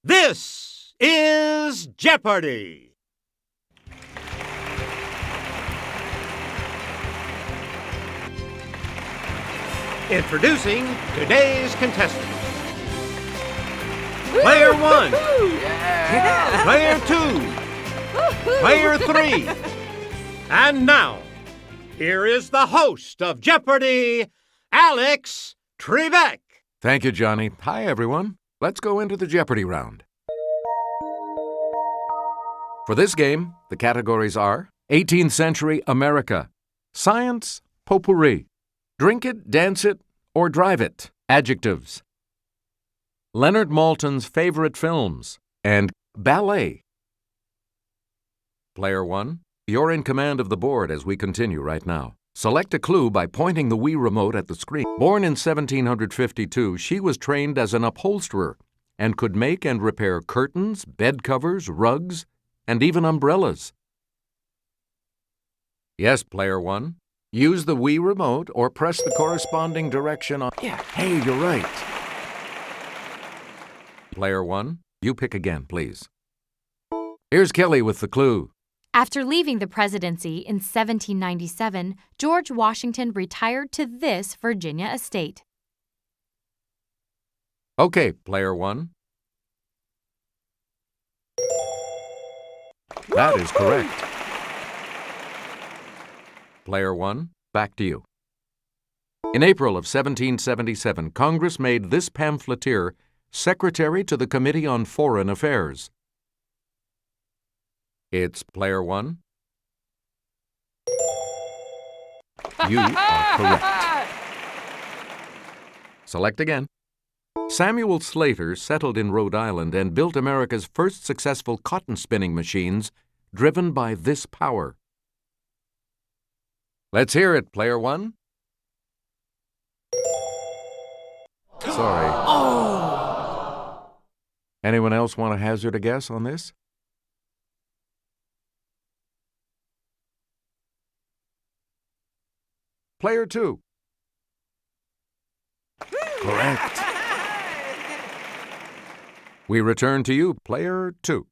This is Jeopardy! Introducing today's contestants. Player 1. Yeah. Player 2. Player 3. And now, here is the host of Jeopardy, Alex Trebek. Thank you, Johnny. Hi, everyone. Let's go into the Jeopardy round. For this game, the categories are 18th century America, science, potpourri, drink it, dance it, or drive it, adjectives, Leonard Maltin's favorite films, and ballet. Player 1, you're in command of the board as we continue right now. Select a clue by pointing the Wii remote at the screen. Born in 1752, she was trained as an upholsterer and could make and repair curtains, bed covers, rugs, and even umbrellas. Yes, Player 1. Use the Wii remote or press the corresponding direction on... Yeah, hey, you're right. Player 1, you pick again, please. Here's Kelly with the clue. After leaving the presidency in 1797, George Washington retired to this Virginia estate. Okay, Player 1. That is correct. Player 1, back to you. In April of 1777, Congress made this pamphleteer Secretary to the Committee on Foreign Affairs. It's Player 1. You are correct. Select again. Samuel Slater settled in Rhode Island and built America's first successful cotton spinning machines driven by this power. Let's hear it, Player 1. Sorry. Oh! Anyone else want to hazard a guess on this? Player 2. Correct. We return to you, Player 2.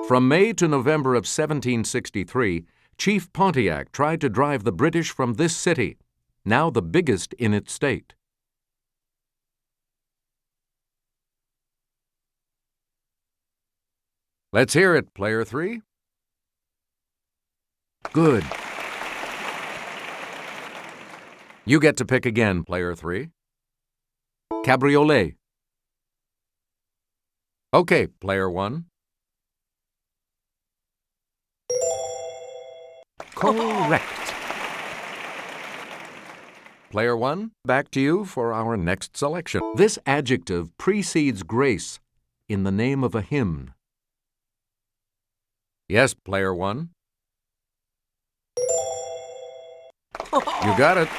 From May to November of 1763, Chief Pontiac tried to drive the British from this city, now the biggest in its state. Let's hear it, Player 3. Good. You get to pick again, Player 3. Cabriolet. Okay, Player 1. Correct. Player 1, back to you for our next selection. This adjective precedes grace in the name of a hymn. Yes, Player 1. You got it.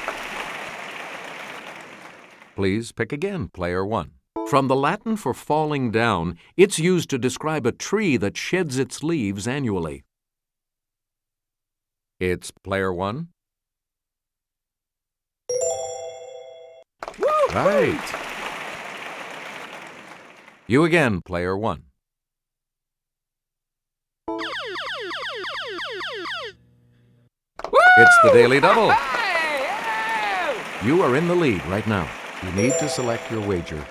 Please pick again, Player 1. From the Latin for falling down, it's used to describe a tree that sheds its leaves annually. It's Player 1. Right. You again, Player 1. It's the Daily Double. You are in the lead right now. You need to select your wager.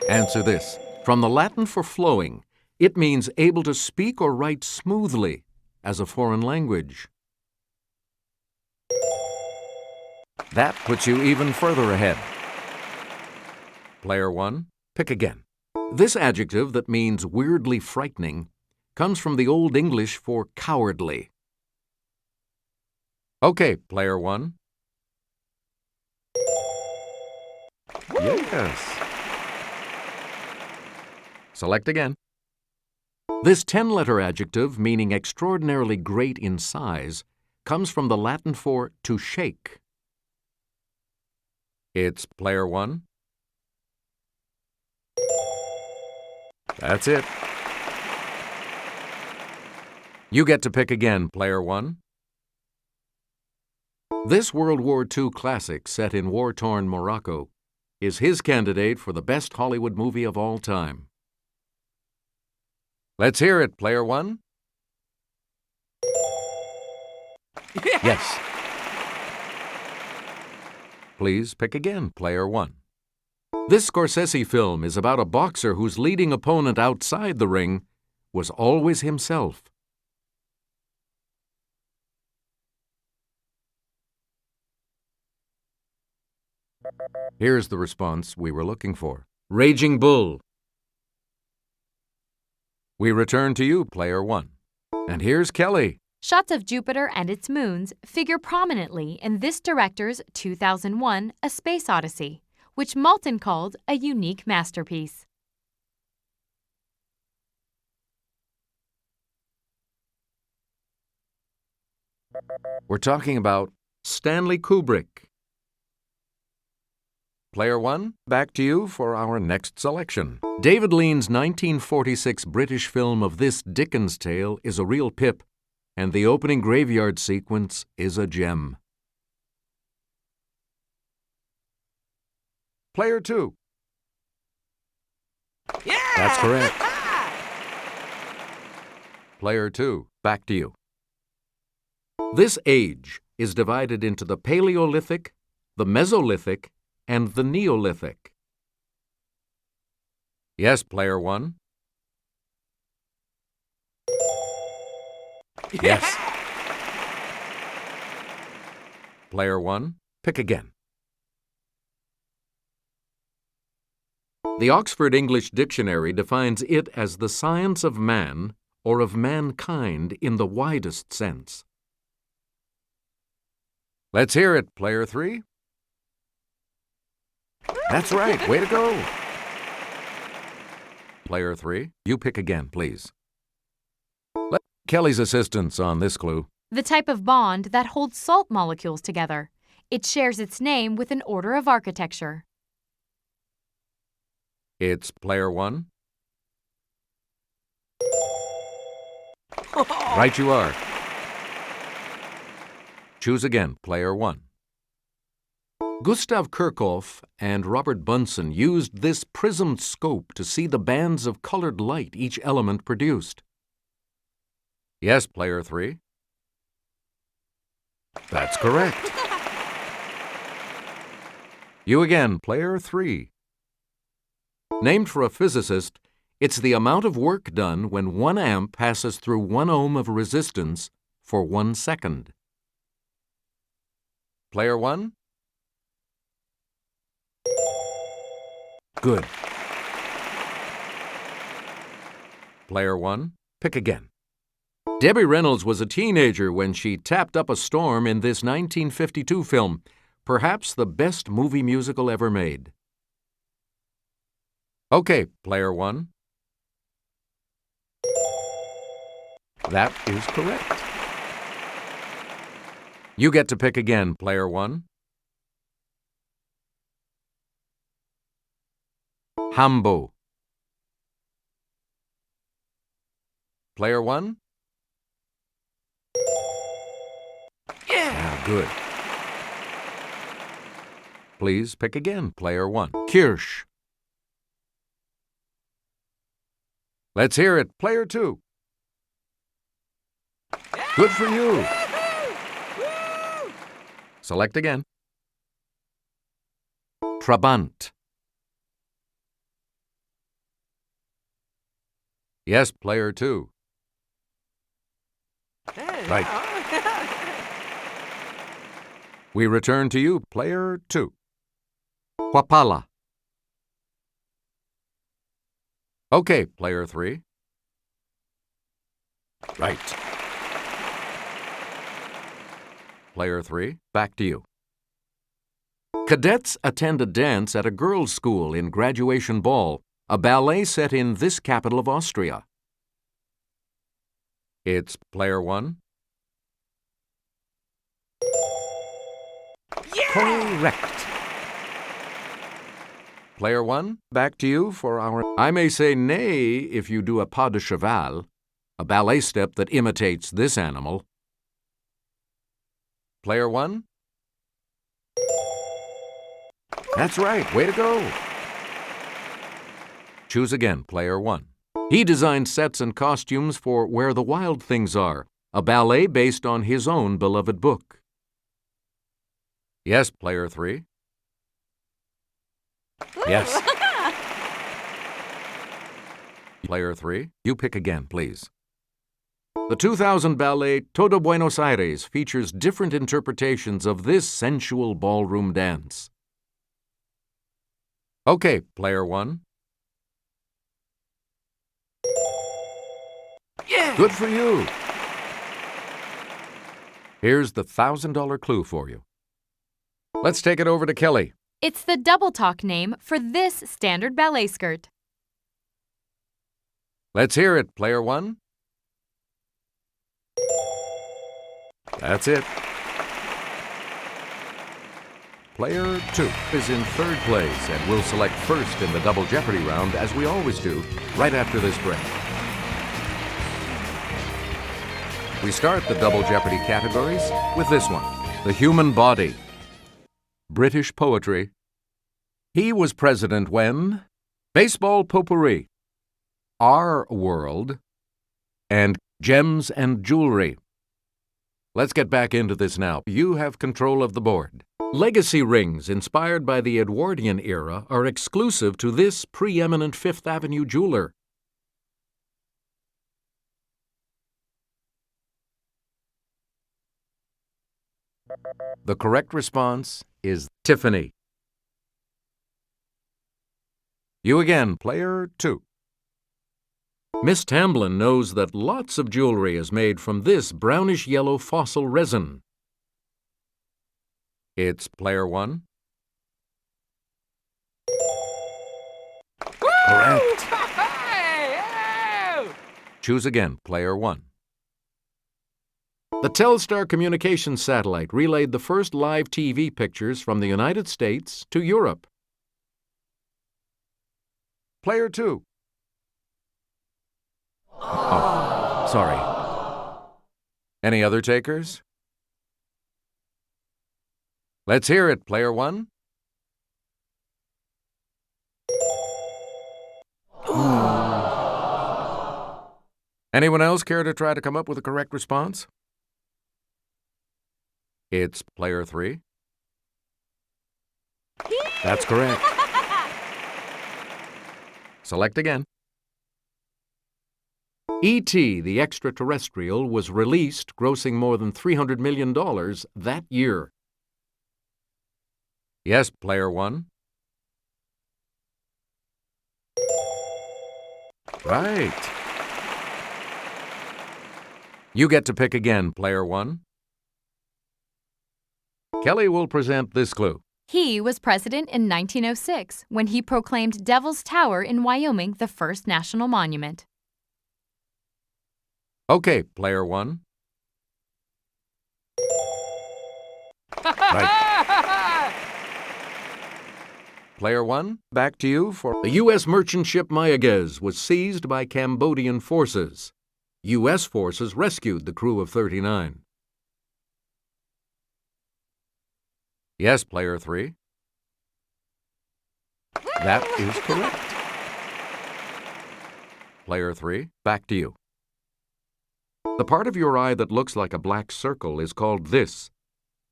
Answer this. From the Latin for flowing, it means able to speak or write smoothly as a foreign language. That puts you even further ahead. Player 1, pick again. This adjective that means weirdly frightening comes from the Old English for cowardly. Okay, Player 1. Yes. Select again. This 10-letter adjective, meaning extraordinarily great in size, comes from the Latin for to shake. It's Player 1. That's it. You get to pick again, Player 1. This World War II classic set in war-torn Morocco is his candidate for the best Hollywood movie of all time. Let's hear it, player one. Yes. Please pick again, player one. This Scorsese film is about a boxer whose leading opponent outside the ring was always himself. Here's the response we were looking for. Raging Bull. We return to you, player one. And here's Kelly. Shots of Jupiter and its moons figure prominently in this director's 2001 A Space Odyssey, which Maltin called a unique masterpiece. We're talking about Stanley Kubrick. Player one, back to you for our next selection. David Lean's 1946 British film of this Dickens tale is a real pip, and the opening graveyard sequence is a gem. Player two. Yeah! That's correct. Player two, back to you. This age is divided into the Paleolithic, the Mesolithic, and the Neolithic. Yes, player one. Yes. Player one, pick again. The Oxford English Dictionary defines it as the science of man or of mankind in the widest sense. Let's hear it, player three. That's right, way to go. Player three, you pick again, please. Let Kelly's assistance on this clue. The type of bond that holds salt molecules together. It shares its name with an order of architecture. It's player one. Right you are. Choose again, player one. Gustav Kirchhoff and Robert Bunsen used this prismed scope to see the bands of colored light each element produced. Yes, player three. That's correct. You again, player three. Named for a physicist, it's the amount of work done when 1 amp passes through 1 ohm of resistance for 1 second. Player one. Good. Player one, pick again. Debbie Reynolds was a teenager when she tapped up a storm in this 1952 film, perhaps the best movie musical ever made. Okay, player one. That is correct. You get to pick again, player one. Hambo. Player one. Yeah, good. Please pick again, player one. Kirsch. Let's hear it, player two. Good for you. Select again. Trabant. Yes, player two. Right. We return to you, player two. Huapala. Okay, player three. Right. Player three, back to you. Cadets attend a dance at a girls' school in Graduation Ball, a ballet set in this capital of Austria. It's player one. Correct. Player one, back to you for our... I may say nay if you do a pas de cheval, a ballet step that imitates this animal. Player one. That's right, way to go. Choose again, player one. He designed sets and costumes for Where the Wild Things Are, a ballet based on his own beloved book. Yes, player 3. Yes. Player 3, you pick again, please. The 2000 ballet Todo Buenos Aires features different interpretations of this sensual ballroom dance. Okay, player 1. Yeah! Good for you. Here's the $1,000 clue for you. Let's take it over to Kelly. It's the double talk name for this standard ballet skirt. Let's hear it, player 1. That's it. Player 2 is in third place and will select first in the Double Jeopardy round, as we always do, right after this break. We start the Double Jeopardy categories with this one: the human body, British poetry, he was president when, baseball potpourri, our world, and gems and jewelry. Let's get back into this now. You have control of the board. Legacy rings inspired by the Edwardian era are exclusive to this preeminent Fifth Avenue jeweler. The correct response is Tiffany. You again, player 2. Miss Tamblyn knows that lots of jewelry is made from this brownish-yellow fossil resin. It's player 1. Correct. Choose again, player 1. The Telstar communications satellite relayed the first live TV pictures from the United States to Europe. Player 2. Oh, sorry. Any other takers? Let's hear it, player 1. Anyone else care to try to come up with a correct response? It's player 3. That's correct. Select again. E.T. the Extraterrestrial was released, grossing more than $300 million that year. Yes, player 1. Right. You get to pick again, player 1. Kelly will present this clue. He was president in 1906 when he proclaimed Devil's Tower in Wyoming the first national monument. Okay, player 1. Right. Player 1, back to you for the U.S. merchant ship Mayaguez was seized by Cambodian forces. U.S. forces rescued the crew of 39. Yes, player 3. That is correct. Player 3, back to you. The part of your eye that looks like a black circle is called this.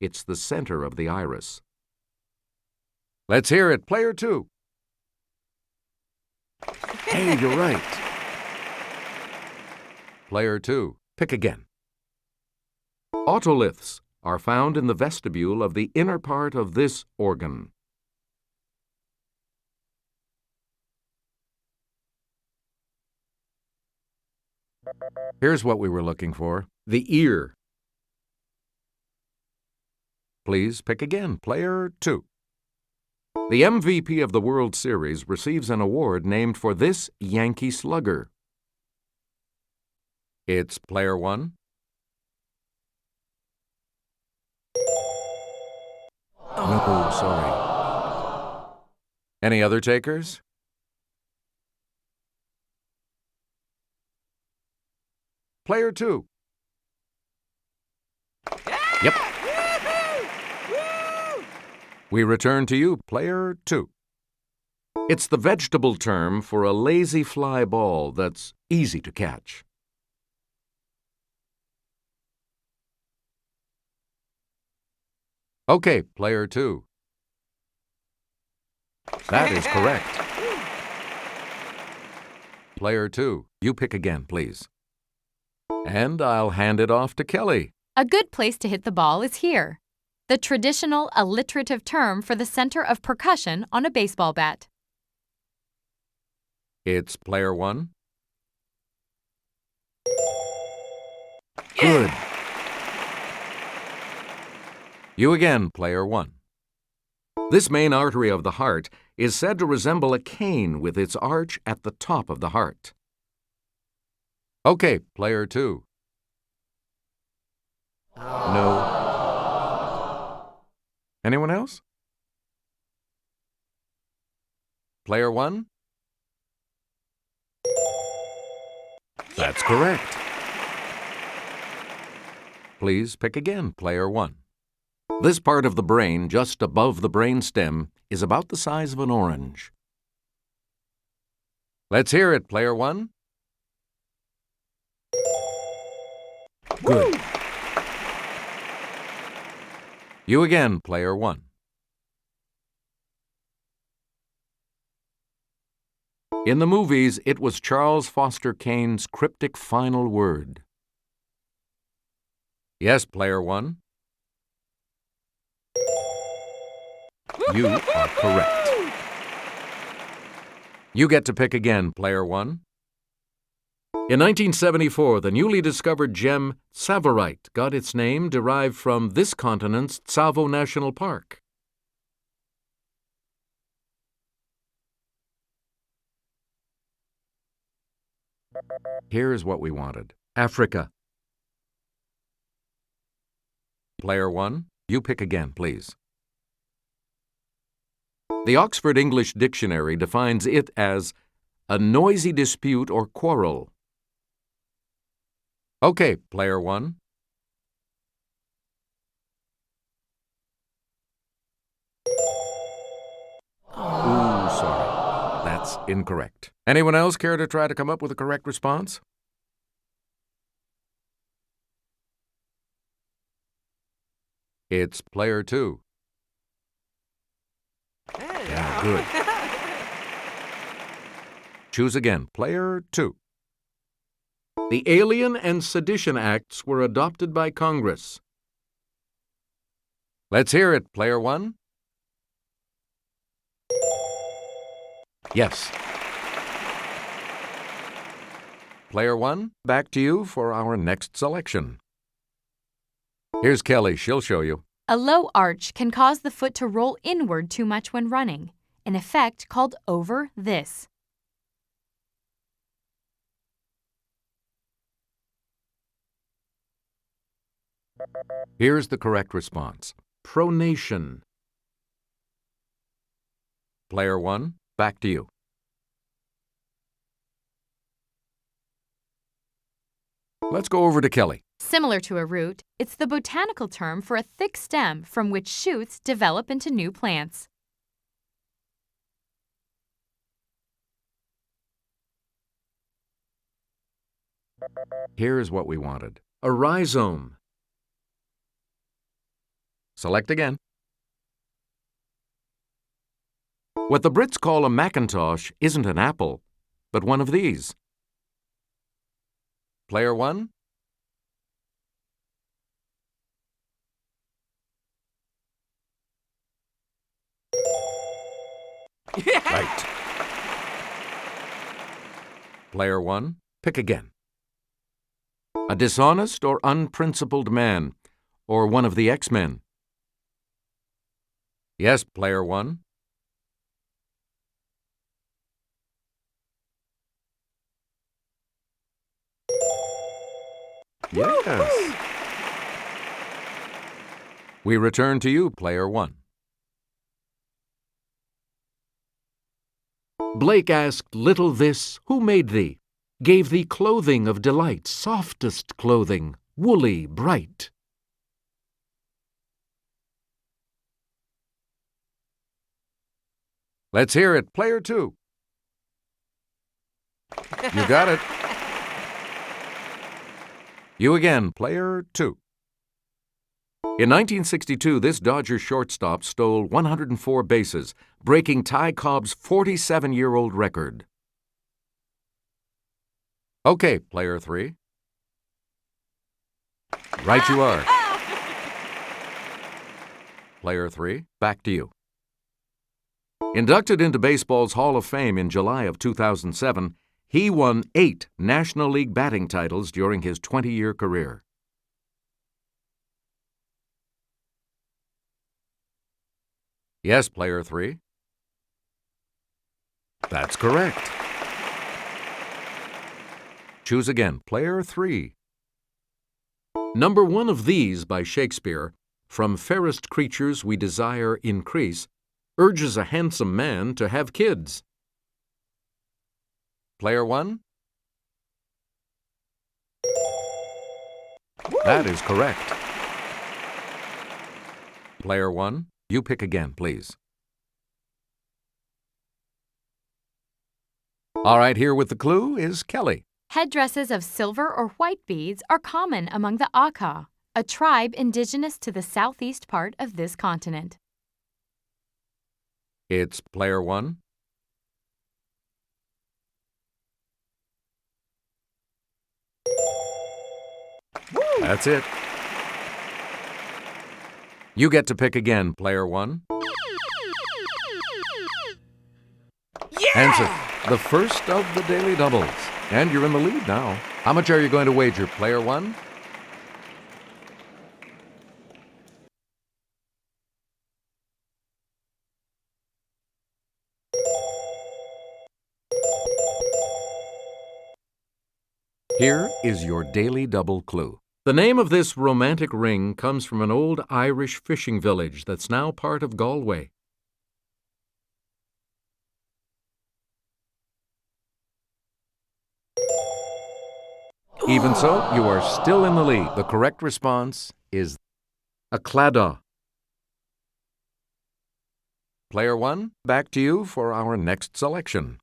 It's the center of the iris. Let's hear it, player 2. Hey, you're right. Player 2, pick again. Otoliths are found in the vestibule of the inner part of this organ. Here's what we were looking for: the ear. Please pick again, player 2. The MVP of the World Series receives an award named for this Yankee slugger. It's player 1. No, sorry. Any other takers? Player 2. Yep. We return to you, player 2. It's the vegetable term for a lazy fly ball that's easy to catch. Okay, player 2. That is correct. Player 2, you pick again, please. And I'll hand it off to Kelly. A good place to hit the ball is here, the traditional alliterative term for the center of percussion on a baseball bat. It's player 1. Good. You again, player 1. This main artery of the heart is said to resemble a cane with its arch at the top of the heart. Okay, player 2. No. Anyone else? Player 1? That's correct. Please pick again, player 1. This part of the brain, just above the brainstem, is about the size of an orange. Let's hear it, player 1. Good. You again, player 1. In the movies, it was Charles Foster Kane's cryptic final word. Yes, player 1. You are correct. You get to pick again, player 1. In 1974, the newly discovered gem Tsavorite got its name derived from this continent's Tsavo National Park. Here's what we wanted. Africa. Player 1, you pick again, please. The Oxford English Dictionary defines it as a noisy dispute or quarrel. Okay, player 1. Ooh, sorry. That's incorrect. Anyone else care to try to come up with a correct response? It's player 2. Yeah, good. Choose again, player 2. The Alien and Sedition Acts were adopted by Congress. Let's hear it, player 1. Yes. Player 1, back to you for our next selection. Here's Kelly. She'll show you. A low arch can cause the foot to roll inward too much when running, an effect called over this. Here's the correct response. Pronation. Player 1, back to you. Let's go over to Kelly. Similar to a root, it's the botanical term for a thick stem from which shoots develop into new plants. Here's what we wanted. A rhizome. Select again. What the Brits call a Macintosh isn't an apple, but one of these. Player 1? Right. Player 1, pick again. A dishonest or unprincipled man, or one of the X-Men. Yes, player 1. Yes. We return to you, player 1. Blake asked little this, who made thee? Gave thee clothing of delight, softest clothing, woolly, bright. Let's hear it. Player 2. You got it. You again, player 2. In 1962, this Dodger shortstop stole 104 bases, breaking Ty Cobb's 47-year-old record. Okay, player 3. Right you are. Player 3, back to you. Inducted into baseball's Hall of Fame in July of 2007, he won 8 National League batting titles during his 20-year career. Yes, player 3. That's correct. Choose again, player 3. Number 1 of these by Shakespeare, from fairest creatures we desire increase, urges a handsome man to have kids. Player 1? That is correct. Player 1, you pick again, please. All right, here with the clue is Kelly. Headdresses of silver or white beads are common among the Aka, a tribe indigenous to the southeast part of this continent. It's player 1. That's it. You get to pick again, player 1. Answer, the first of the daily doubles. And you're in the lead now. How much are you going to wager, player 1? Here is your daily double clue. The name of this romantic ring comes from an old Irish fishing village that's now part of Galway. Even so, you are still in the lead. The correct response is a claddagh. Player 1, back to you for our next selection.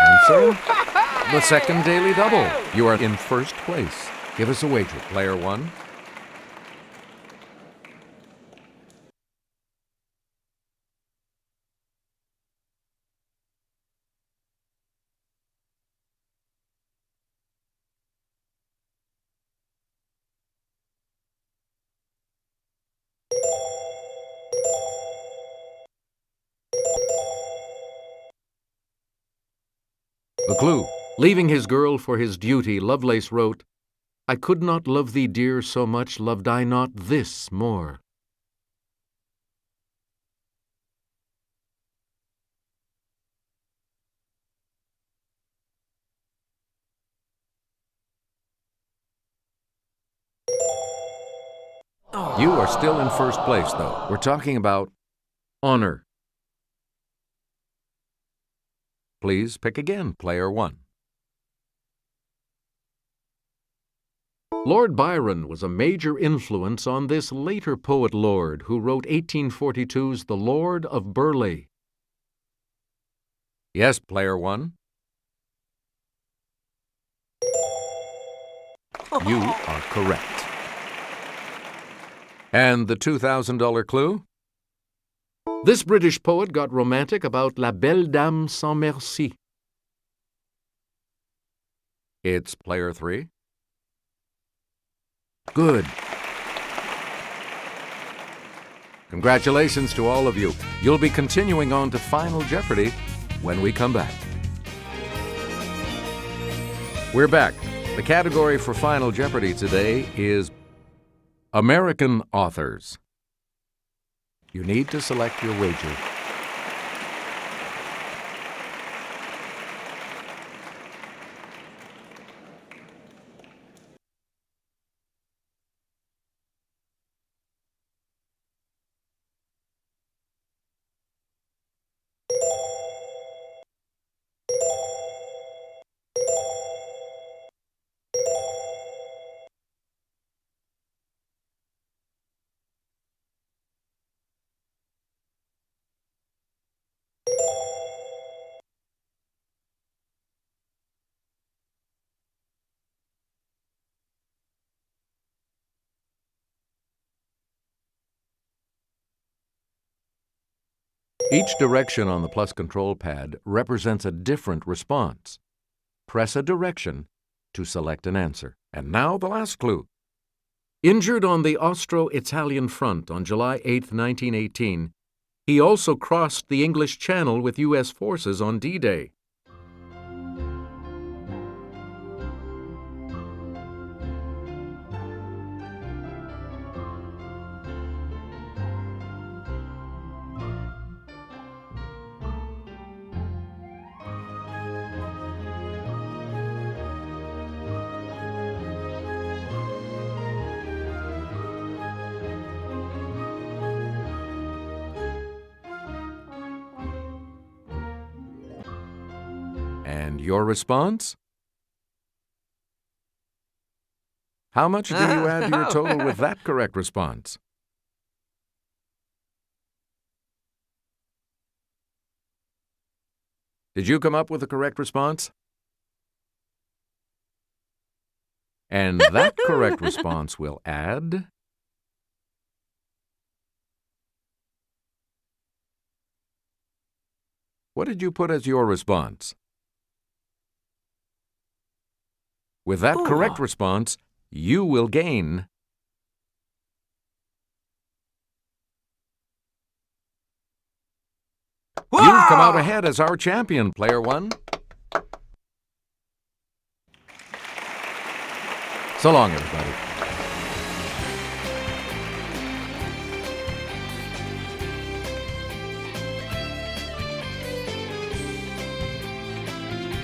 Answer, the second daily double. You are in first place. Give us a wager, player 1. The clue. Leaving his girl for his duty, Lovelace wrote, I could not love thee, dear, so much loved I not this more. You are still in first place, though. We're talking about honor. Please pick again, player 1. Lord Byron was a major influence on this later poet lord who wrote 1842's The Lord of Burleigh. Yes, player 1. You are correct. And the $2,000 clue? This British poet got romantic about La Belle Dame sans Merci. It's player 3. Good. Congratulations to all of you. You'll be continuing on to Final Jeopardy when we come back. We're back. The category for Final Jeopardy today is American authors. You need to select your wager. Each direction on the plus control pad represents a different response. Press a direction to select an answer. And now the last clue. Injured on the Austro-Italian front on July 8, 1918, he also crossed the English Channel with U.S. forces on D-Day. And your response? How much do you add to your total with that correct response? Did you come up with the correct response? And that correct response will add... What did you put as your response? With that correct response, you will gain... You've come out ahead as our champion, player one. So long, everybody.